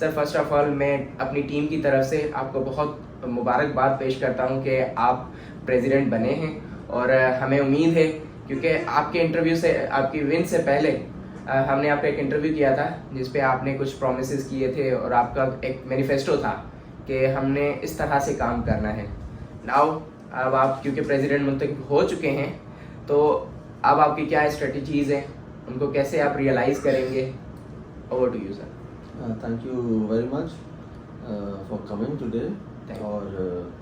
Sir first of all मैं अपनी team की तरफ से आपको बहुत मुबारकबाद पेश करता हूं कि आप प्रेसिडेंट बने हैं। और हमें उम्मीद है, क्योंकि आपके इंटरव्यू से, आपकी विन से पहले हमने आपका एक इंटरव्यू किया था जिस पे आपने कुछ प्रोमिस किए थे और आपका एक मैनिफेस्टो था कि हमने इस तरह से काम करना है। नाउ अब आप क्योंकि प्रेसिडेंट मुंतखब हो चुके हैं, तो अब आपकी क्या स्ट्रेटजीज़ हैं, उनको कैसे आप रियलाइज़ करेंगे? Over to you sir. Thank you very much for coming today. Thank you. और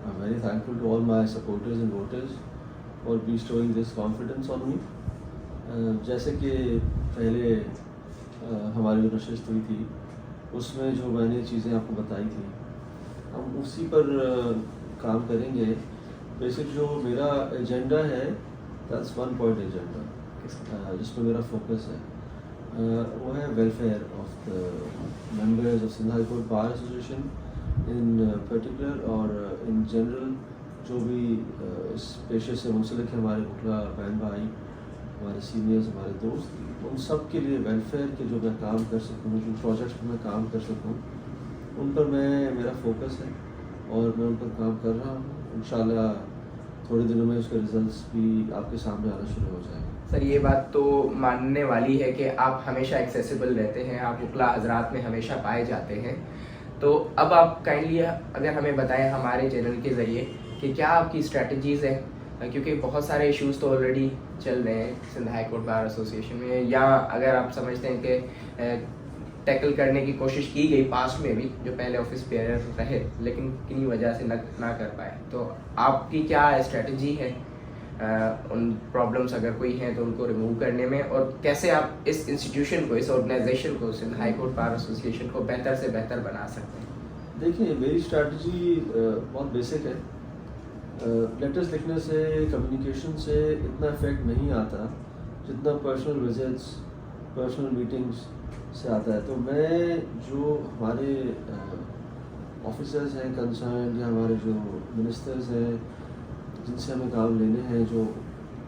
I'm very thankful to all my supporters and voters for bestowing this confidence on me. जैसे कि पहले हमारी जो नशिस्त हुई थी उसमें जो मैंने चीज़ें आपको बताई थी, हम उसी पर काम करेंगे। बेसिक जो मेरा एजेंडा है, दैट्स 1 पॉइंट एजेंडा, जिसमें मेरा फोकस है वो है welfare of the members of Sindh High Court Bar Association in particular और इन जनरल, जो भी इस पेशे से मुंसलिक है, हमारे वकला बहन भाई, हमारे सीनियर्स, हमारे दोस्त, उन सब के लिए वेलफेयर के जो मैं काम कर सकूँ, जो प्रोजेक्ट्स पर मैं काम कर सकूँ, उन पर मेरा फोकस है और मैं उन पर काम कर रहा हूँ। इंशाल्लाह थोड़े दिनों में उसके रिजल्ट्स भी आपके सामने आना शुरू हो जाएंगे। सर ये बात तो मानने वाली है कि आप हमेशा एक्सेसिबल रहते हैं, आप वकला हजरात में हमेशा पाए जाते हैं। तो अब आप काइंडली अगर हमें बताएं हमारे चैनल के ज़रिए कि क्या आपकी स्ट्रेटजीज़ हैं, क्योंकि बहुत सारे इश्यूज़ तो ऑलरेडी चल रहे हैं Sindh High Court Bar Association में, या अगर आप समझते हैं कि टैकल करने की कोशिश की गई पास्ट में भी, जो पहले ऑफिस बेयर रहे लेकिन किन्हीं वजह से ना कर पाए, तो आपकी क्या स्ट्रेटजी है उन प्रॉब्लम्स अगर कोई हैं तो उनको रिमूव करने में, और कैसे आप इस इंस्टीट्यूशन को, इस ऑर्गेनाइजेशन को, Sindh High Court Bar Association को बेहतर से बेहतर बना सकते हैं? देखिए, मेरी स्ट्रैटेजी बहुत बेसिक है। लेटर्स लिखने से, कम्युनिकेशन से इतना इफेक्ट नहीं आता जितना पर्सनल विजिट्स, पर्सनल मीटिंग्स से आता है। तो मैं जो हमारे ऑफिसर्स हैं कंसर्न, या हमारे जो मिनिस्टर्स हैं जिनसे हमें काम लेने हैं, जो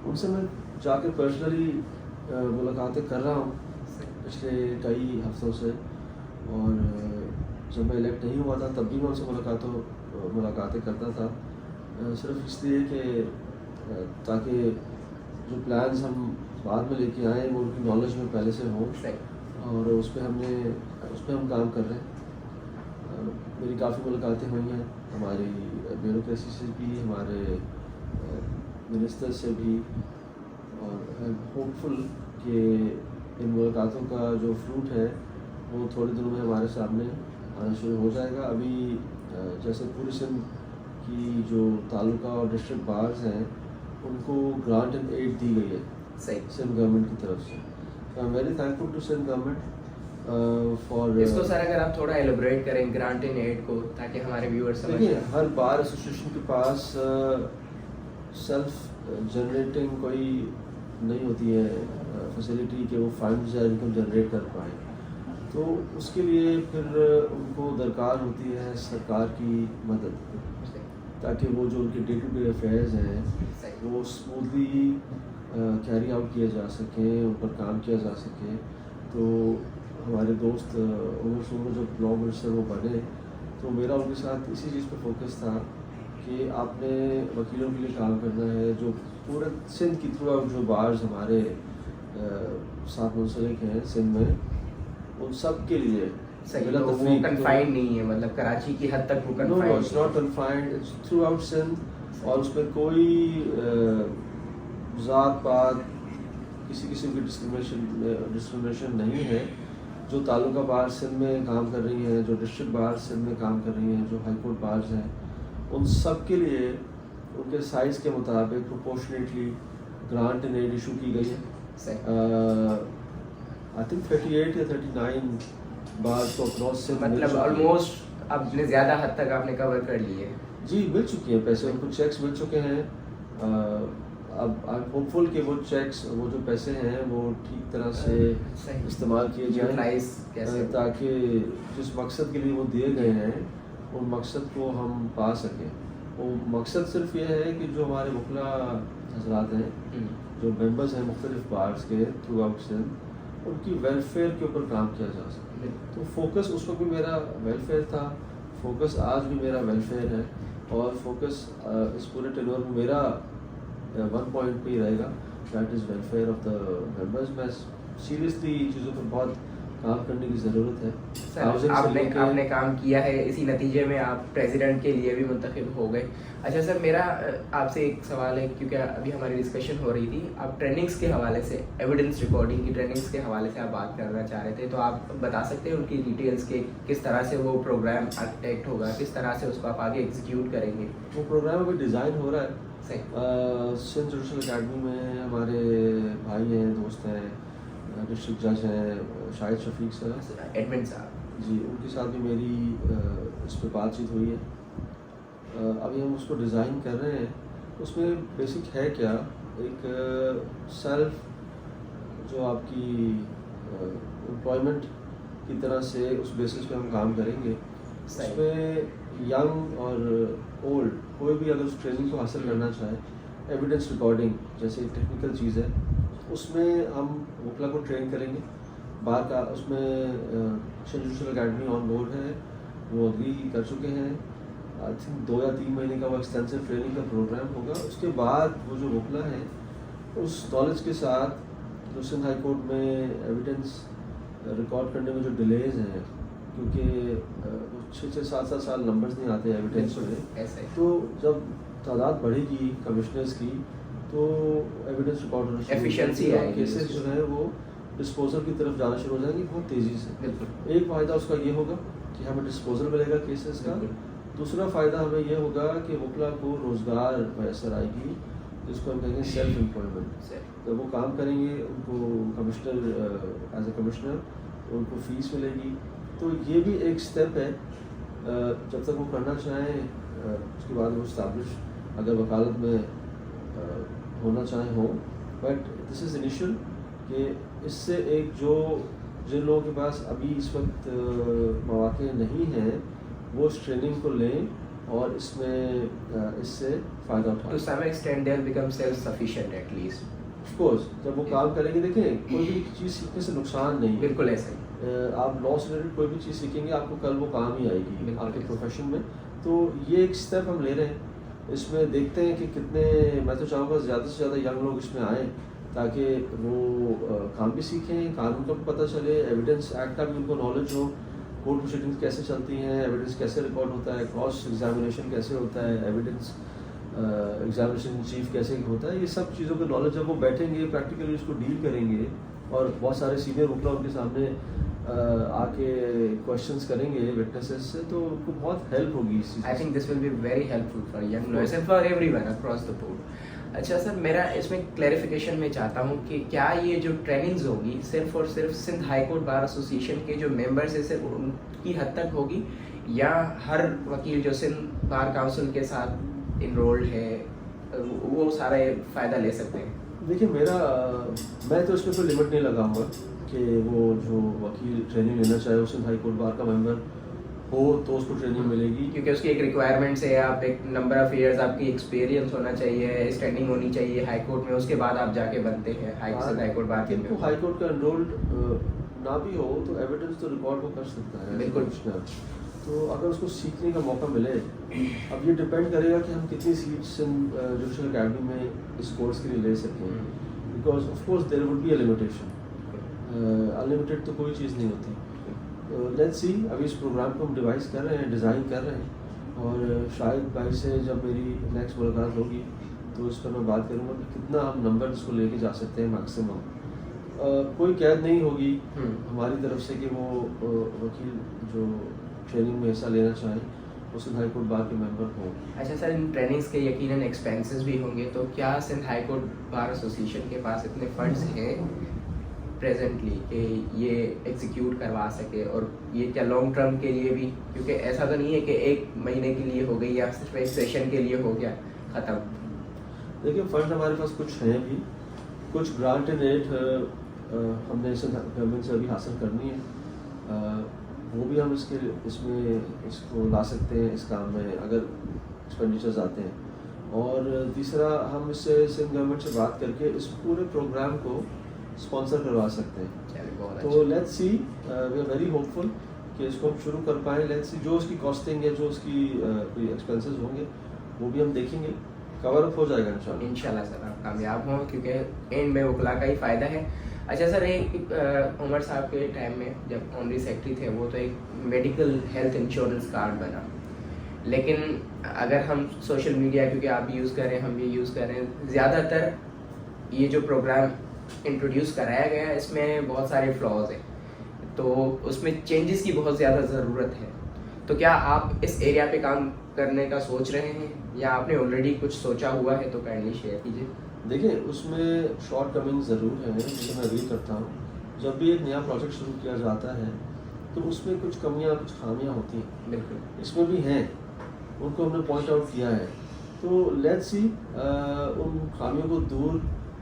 उनसे मैं जाकर पर्सनली मुलाकातें कर रहा हूँ पिछले कई हफ्तों से। और जब मैं इलेक्ट नहीं हुआ था तब भी मैं उनसे मुलाकातें करता था, सिर्फ इसलिए कि ताकि जो प्लान्स हम बाद में लेके आए वो उनकी नॉलेज में पहले से हों, और उस पर हम काम कर रहे हैं। मेरी काफ़ी मुलाकातें हुई हैं हमारी ब्यूरोक्रेसी से भी, हमारे मिनिस्टर से भी, और आई एम होपफुल कि इन मुलाकातों का जो फ्रूट है वो थोड़े दिनों में हमारे सामने आना शुरू हो जाएगा। अभी जैसे पूरी सिंध की जो तालुका और डिस्ट्रिक्ट बार्स हैं उनको ग्रांट एंड एड दी गई है सिंध गवर्नमेंट की तरफ से। I am very thankful to Sindh government for इसको सर अगर आप थोड़ा एलिब्रेट करें ग्रांट एंड एड को, ताकि हमारे व्यूअर्स समझ सकें। हर बार एसोसिएशन के पास सेल्फ जनरेटिंग कोई नहीं होती है फैसिलिटी कि वो फंड्स या इनकम जनरेट कर पाए, तो उसके लिए फिर उनको दरकार होती है सरकार की मदद, ताकि वो जो उनके डे टू डे अफेयर्स हैं वो स्मूथली कैरी आउट किए जा सकें, उन पर काम किया जा सके। तो हमारे दोस्त उमर सुमर जो लॉ मिनिस्टर वो बने, तो मेरा उनके साथ इसी चीज़ पर फोकस था कि आपने वकीलों के लिए काम करना है, जो पूरे सिंध की थ्रू आउट जो बार्स हमारे साथ मुंसलिक हैं सिंध में, उन सब के लिए सही, तो वो कन्फाइंड नहीं है, मतलब कराची की हद तक वो confined, it's not confined, it's throughout Sindh. और उस पर कोई ज़ात पात, किसी किस्म की डिस्क्रिमिनेशन नहीं है। जो तालुका बार सिंध में काम कर रही हैं, जो डिस्ट्रिक्ट बार सिंध में काम कर रही हैं, जो हाई कोर्ट बार्स हैं, उन सब के लिए उनके साइज़ के मुताबिक proportionately grant and aid issue की गई है। आई थिंक 38 या 39 बार तो अक्रॉस से, मतलब ऑलमोस्ट आपने ज़्यादा हद तक आपने कवर कर लिए। जी, मिल चुकी है पैसे, उनको चेक्स मिल चुके हैं। अब आई एम होपफुल कि वो चेक्स, वो जो पैसे हैं वो ठीक तरह से इस्तेमाल किए जाए, ताकि जिस मकसद के लिए वो दिए गए हैं उन मकसद को हम पा सकें। वो मकसद सिर्फ ये है कि जो हमारे वकला हजरात हैं, जो मेंबर्स हैं मुख्तलिफ बार्स के थ्रू आउट सिंध, उनकी वेलफेयर के ऊपर काम किया जा सके। तो फोकस उस वक्त भी मेरा वेलफेयर था, फोकस आज भी मेरा वेलफेयर है, और फोकस इस पूरे टेन्योर में मेरा 1 पॉइंट पे ही रहेगा, that is welfare of the members. मैं सीरियसली इन चीज़ों पर बहुत काम करने की ज़रूरत है। सर Housing से आपने लेके- आपने काम किया है, इसी नतीजे में आप प्रेसिडेंट के लिए भी मुंतखब हो गए। अच्छा सर, मेरा आपसे एक सवाल है, क्योंकि अभी हमारी डिस्कशन हो रही थी, आप ट्रेनिंग्स के हवाले से, एविडेंस रिकॉर्डिंग की ट्रेनिंग्स के हवाले से आप बात करना चाह रहे थे, तो आप बता सकते हैं उनकी डिटेल्स के, किस तरह से वो प्रोग्राम आर्किटेक्ट होगा, किस तरह से उसको आप आगे एग्जीक्यूट करेंगे? वो प्रोग्राम अभी डिज़ाइन हो रहा है। सही। सिंध जुडिशल अकेडमी में हमारे भाई हैं, दोस्त हैं, डिस्ट्रिक्ट जज हैं शाहिद शफीक सर एडमिन साहब जी, उनके साथ भी मेरी इस पर बातचीत हुई है। अभी हम उसको डिज़ाइन कर रहे हैं। उसमें बेसिक है क्या, एक सेल्फ जो आपकी एम्प्लॉयमेंट की तरह से उस बेसिस पे हम काम करेंगे। सही। उसमें यंग और ओल्ड कोई भी अगर उस ट्रेनिंग को हासिल करना चाहे, एविडेंस रिकॉर्डिंग जैसे टेक्निकल चीज़ है, उसमें हम वकला को ट्रेन करेंगे। बाहर का उसमें Sindh Judicial Academy on board है, वो अग्री कर चुके हैं। आई थिंक 2 या 3 महीने का वो एक्सटेंसिव ट्रेनिंग का प्रोग्राम होगा। उसके बाद वो जो वकला है उस नॉलेज के साथ जो सिंध हाई कोर्ट में एविडेंस रिकॉर्ड करने में जो डिलेज हैं, क्योंकि 6-7 साल नंबर्स नहीं आते एविडेंस में, ऐसे ही। तो जब तादाद बढ़ेगी कमिश्नर्स की तो एविडेंस रिकॉर्ड होना शुरू हो Efficiency जाएगी और आएगी केसेस उसमें। जो है वो डिस्पोजल की तरफ जाना शुरू हो जाएंगे बहुत तेज़ी से। बिल्कुल एक फ़ायदा उसका ये होगा कि हमें डिस्पोजल मिलेगा केसेस का। बिल्कुल। दूसरा फ़ायदा हमें ये होगा कि वकला को रोज़गार मैसर आएगी, जिसको हम कहेंगे सेल्फ एम्प्लॉयमेंट। सही। जब वो काम करेंगे, उनको कमिश्नर एज ए कमिश्नर उनको फ़ीस मिलेगी। तो ये भी एक स्टेप है, जब तक वो करना चाहें उसके बाद वो इस्टाब्लिश अगर वकालत में होना चाहें हो। बट दिस इज़ इनिशियल कि इससे एक जो जिन लोगों के पास अभी इस वक्त मौके नहीं हैं वो इस ट्रेनिंग को लें और इसमें इससे फ़ायदा To उठाएं। some extent they'll become self-sufficient at least. Of course जब वो काम करेंगे, देखें कोई भी चीज़ सीखने से नुकसान नहीं है। बिल्कुल ऐसे ही। आप लॉ से रिलेटेड कोई भी चीज़ सीखेंगे आपको कल वो काम ही आएगी बिल्कुल। आपके प्रोफेशन में। तो ये एक स्टेप हम ले रहे हैं। इसमें देखते हैं कि कितने, मैं तो चाहूँगा ज़्यादा से ज़्यादा यंग लोग इसमें आएँ ताकि वो काम भी सीखें, कानून का भी पता चले, एविडेंस एक्ट का भी उनको नॉलेज हो, कोर्ट प्रोसीडिंग्स कैसे चलती हैं, एविडेंस कैसे रिकॉर्ड होता है, क्रॉस एग्जामिनेशन कैसे होता है, एविडेंस एग्जामिनेशन चीफ कैसे होता है, ये सब चीज़ों का नॉलेज जब वो बैठेंगे प्रैक्टिकली उसको डील करेंगे और बहुत सारे सीनियर वकला उनके सामने आके क्वेश्चंस करेंगे विटनेसेस से, तो उनको बहुत हेल्प होगी इस चीज़ I think this will be very helpful for young lawyers and for everyone across the board. अच्छा सर, मेरा इसमें क्लैरिफिकेशन में चाहता हूँ कि क्या ये जो ट्रेनिंग्स होगी सिर्फ और सिर्फ Sindh High Court Bar Association के जो मेंबर्स हैं सिर्फ उनकी हद तक होगी, या हर वकील जो सिंध बार काउंसिल के साथ इनरोल्ड है वो सारा ये फ़ायदा ले सकते हैं? देखिए मैं तो इसमें कोई लिमिट नहीं लगाऊंगा कि वो जो वकील ट्रेनिंग लेना चाहे वो सिंध हाई कोर्ट बार का मेंबर हो तो उसको ट्रेनिंग मिलेगी। क्योंकि उसकी एक रिक्वायरमेंट्स है, आप एक नंबर ऑफ ईयर्स आपकी एक्सपीरियंस होना चाहिए, स्टैंडिंग होनी चाहिए हाई कोर्ट में, उसके बाद आप जाके बनते हैं हाई कोर्ट बार के किंतु member। हाई कोर्ट का एनरोल्ड ना भी हो तो एविडेंस तो रिकॉर्ड वो कर सकता है बिल्कुल। कमिश्नर। तो अगर उसको सीखने का मौका मिले, अब ये डिपेंड करेगा कि हम कितनी सीट्स जुडिशल अकेडमी में इस कोर्स के लिए ले सकें, because of course there would be a limitation. Unlimited तो कोई चीज़ नहीं होती। लेट्स सी, अभी इस प्रोग्राम को हम डिवाइस कर रहे हैं, डिज़ाइन कर रहे हैं, और शायद भाई से जब मेरी नेक्स्ट मुलाकात होगी तो इस पर मैं बात करूँगा कि कितना हम नंबर इसको लेके जा सकते हैं मैक्सिमम। कोई कैद नहीं होगी हमारी तरफ से कि वो वकील जो ट्रेनिंग में हिस्सा लेना चाहें वो सिंध हाई कोर्ट बार के मेंबर हों। अच्छा सर, इन ट्रेनिंग्स के यकीनन एक्सपेंसेस भी होंगे, तो क्या Sindh High Court Bar Association के पास इतने फंड्स हैं प्रेजेंटली कि ये एग्जीक्यूट करवा सके, और ये क्या लॉन्ग टर्म के लिए भी, क्योंकि ऐसा तो नहीं है कि 1 महीने के लिए हो गई या सिर्फ एक सेशन के लिए हो गया ख़त्म? देखिए फंड हमारे पास कुछ हैं भी, कुछ ग्रांट एंड एड हमने गवर्नमेंट से अभी हासिल करनी है, वो भी हम इसको ला सकते हैं इस काम में अगर एक्सपेंडिचर्स आते हैं। और तीसरा, हम इससे सिंध गवर्नमेंट से बात करके इस पूरे प्रोग्राम को स्पॉन्सर करवा सकते हैं। चलिए बहुत तो अच्छा। Let's see, we are very hopeful कि इसको हम शुरू कर पाएँ। लेट्स सी, जो उसकी कॉस्टिंग है, जो उसकी कोई एक्सपेंसेस होंगे वो भी हम देखेंगे, कवर अप हो जाएगा इंशाल्लाह। इंशाल्लाह सर आप कामयाब हों, क्योंकि एंड में वकला का ही फ़ायदा है। अच्छा सर, एक उमर साहब के टाइम में जब ऑनरी सेक्रेटरी थे, वो तो एक मेडिकल हेल्थ इंश्योरेंस कार्ड बना, लेकिन अगर हम सोशल मीडिया, क्योंकि आप यूज़ कर रहे हैं, हम भी यूज़ कर रहे हैं, ज़्यादातर ये जो प्रोग्राम इंट्रोड्यूस कराया गया है इसमें बहुत सारे फ्लॉज हैं, तो उसमें चेंजेस की बहुत ज़्यादा ज़रूरत है। तो क्या आप इस एरिया पे काम करने का सोच रहे हैं, या आपने ऑलरेडी कुछ सोचा हुआ है? तो काइंडली शेयर कीजिए। देखिए, उसमें शॉर्ट कमिंग ज़रूर है, जिसे मैं एग्री करता हूँ। जब भी एक नया प्रोजेक्ट शुरू किया जाता है तो उसमें कुछ कमियां, कुछ खामियां होती हैं। बिल्कुल, इसमें भी हैं, उनको हमने पॉइंट आउट किया है। तो लेट्स सी, उन खामियों को दूर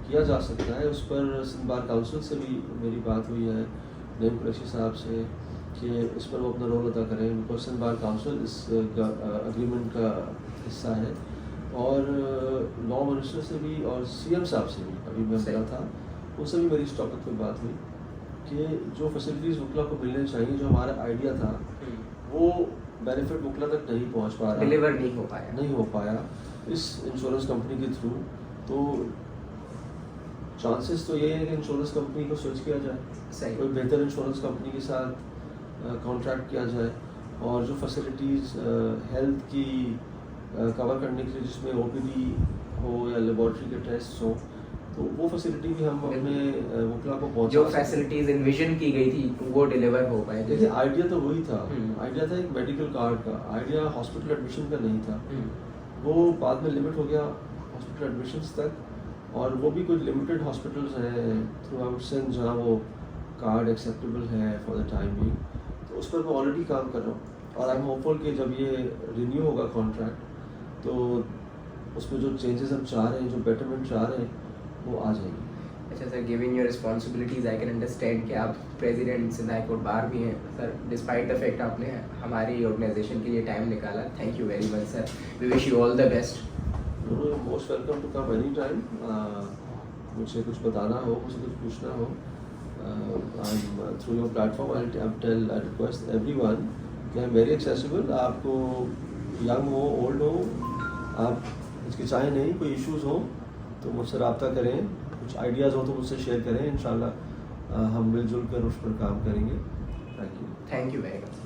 किया जा सकता है। उस पर सिंध बार काउंसिल से भी मेरी बात हुई है, नईम कुरैशी साहब से, कि इस पर वो अपना रोल अदा करें, बिकॉज सिंध बार काउंसिल इस अग्रीमेंट का हिस्सा है। और लॉ मिनिस्टर से भी और सीएम साहब से भी अभी मैं मिला था, उनसे भी मेरी इस टॉपिक पर बात हुई कि जो फैसिलिटीज़ वकला को मिलने चाहिए, जो हमारा आइडिया था, वो बेनिफिट वकला तक नहीं पहुंच पा रहा, डिलीवर नहीं हो पाया इस इंश्योरेंस कंपनी के थ्रू। तो चांसेस तो ये है कि इंश्योरेंस कंपनी को स्विच किया जाए, सही। कोई बेहतर इंश्योरेंस कंपनी के साथ कॉन्ट्रैक्ट किया जाए, और जो फैसिलिटीज़ हेल्थ की कवर करने के लिए, जिसमें ओपीडी हो या लेबॉर्ट्री के टेस्ट हो, तो वो फैसिलिटी भी हम अपने वकला को पहुंचा जो सकते हैं। फैसिलिटीज इन्विजन की गई थी वो डिलीवर हो पाए। देखिए, आइडिया तो वही था, हम्म। आइडिया था एक मेडिकल कार्ड का, आइडिया हॉस्पिटल एडमिशन का नहीं था। वो बाद में लिमिट हो गया हॉस्पिटल एडमिशन्स तक, और वो भी कुछ लिमिटेड हॉस्पिटल्स हैं थ्रू आउट सिंध जहाँ वो कार्ड एक्सेप्टेबल है फॉर द टाइम भी। तो उस पर मैं ऑलरेडी काम कर रहा हूँ, और आई एम होपफुल कि जब ये रिन्यू होगा कॉन्ट्रैक्ट, तो उसमें जो चेंजेस हम चाह रहे हैं, जो बेटरमेंट चाह रहे हैं, वो आ जाएंगे। अच्छा sir, giving your responsibilities I can understand कि आप प्रेसिडेंट सिंध हाई कोर्ट बार भी हैं सर। डिस्पाइट द फैक्ट आपने हमारी ऑर्गेनाइजेशन के लिए टाइम निकाला, thank you very much sir. We wish you all the best. Most welcome to come any time. मुझे कुछ बताना हो, मुझे कुछ पूछना हो, through your platform I request everyone कि आई एम वेरी एक्सेसिबल। आपको यंग हो, ओल्ड हो, आप हिचकिचाएँ नहीं, कोई इश्यूज़ हो तो मुझसे रब्ता करें, कुछ आइडियाज़ हो तो मुझसे शेयर करें। इंशाल्लाह हम मिलजुल कर उस पर काम करेंगे। Thank you. Thank you very much.